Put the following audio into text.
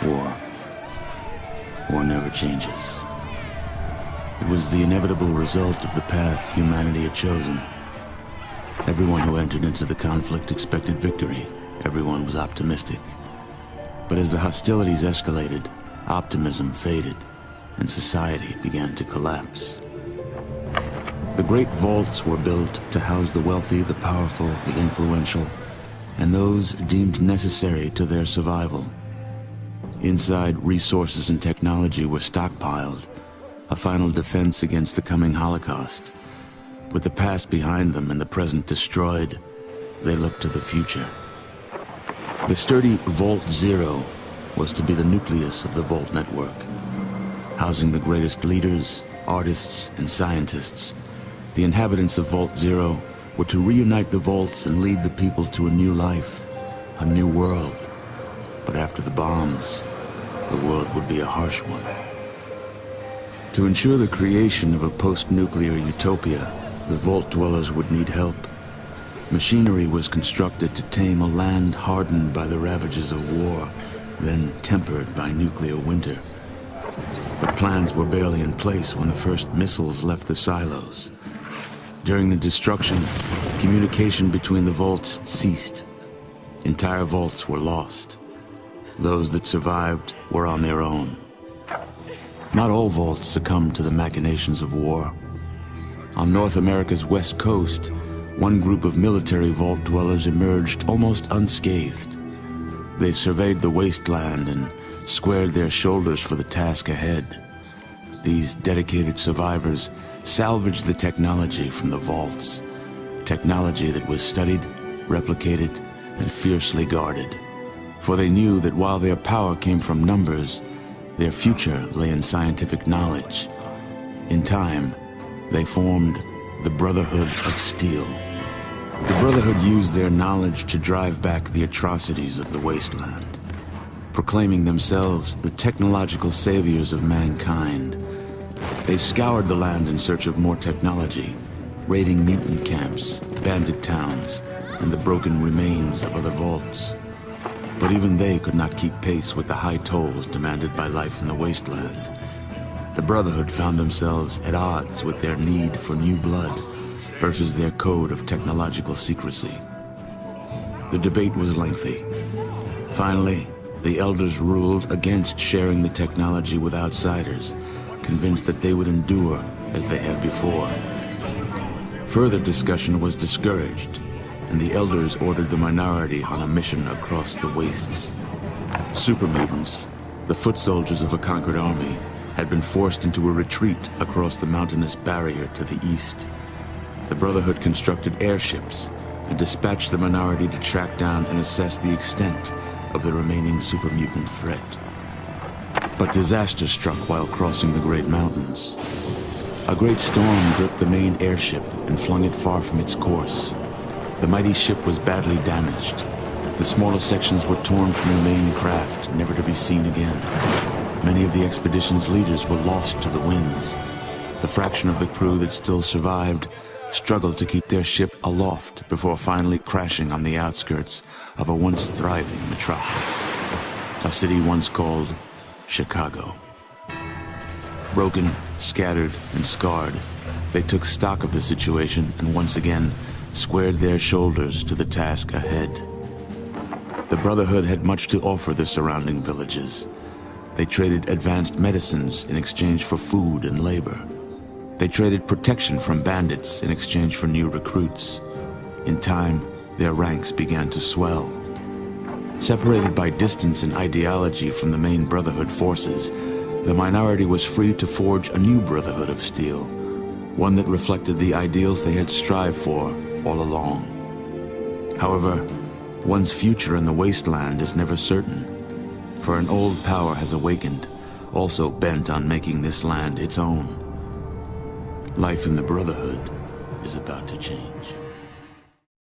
War never changes. It was the inevitable result of the path humanity had chosen. Everyone who entered into the conflict expected victory. Everyone was optimistic. But as the hostilities escalated, optimism faded, and society began to collapse. The great vaults were built to house the wealthy, the powerful, the influential, and those deemed necessary to their survival. Inside, resources and technology were stockpiled, a final defense against the coming Holocaust. With the past behind them and the present destroyed, they looked to the future. The sturdy Vault Zero was to be the nucleus of the Vault network, housing the greatest leaders, artists, and scientists. The inhabitants of Vault Zero were to reunite the vaults and lead the people to a new life, a new world. But after the bombs, the world would be a harsh one. To ensure the creation of a post-nuclear utopia, the Vault dwellers would need help. Machinery was constructed to tame a land hardened by the ravages of war, then tempered by nuclear winter. But plans were barely in place when the first missiles left the silos. During the destruction, communication between the vaults ceased. Entire vaults were lost. Those that survived were on their own. Not all vaults succumbed to the machinations of war. On North America's west coast, one group of military vault dwellers emerged almost unscathed. They surveyed the wasteland and squared their shoulders for the task ahead. These dedicated survivors salvaged the technology from the vaults, technology that was studied, replicated, and fiercely guarded. For they knew that while their power came from numbers, their future lay in scientific knowledge. In time, they formed the Brotherhood of Steel. The Brotherhood used their knowledge to drive back the atrocities of the wasteland, proclaiming themselves the technological saviors of mankind. They scoured the land in search of more technology, raiding mutant camps, bandit towns, and the broken remains of other vaults. But even they could not keep pace with the high tolls demanded by life in the wasteland. The Brotherhood found themselves at odds with their need for new blood versus their code of technological secrecy. The debate was lengthy. Finally, the elders ruled against sharing the technology with outsiders, convinced that they would endure as they had before. Further discussion was discouraged, and the elders ordered the minority on a mission across the wastes. Super mutants, the foot soldiers of a conquered army, had been forced into a retreat across the mountainous barrier to the east. The Brotherhood constructed airships and dispatched the minority to track down and assess the extent of the remaining super mutant threat. But disaster struck while crossing the Great Mountains. A great storm gripped the main airship and flung it far from its course. The mighty ship was badly damaged. The smaller sections were torn from the main craft, never to be seen again. Many of the expedition's leaders were lost to the winds. The fraction of the crew that still survived struggled to keep their ship aloft before finally crashing on the outskirts of a once thriving metropolis, a city once called Chicago. Broken, scattered, and scarred, they took stock of the situation and once again squared their shoulders to the task ahead. The Brotherhood had much to offer the surrounding villages. They traded advanced medicines in exchange for food and labor. They traded protection from bandits in exchange for new recruits. In time, their ranks began to swell. Separated by distance and ideology from the main Brotherhood forces, the minority was free to forge a new Brotherhood of Steel, one that reflected the ideals they had strived for all along. However, one's future in the wasteland is never certain, for an old power has awakened, also bent on making this land its own. Life in the Brotherhood is about to change.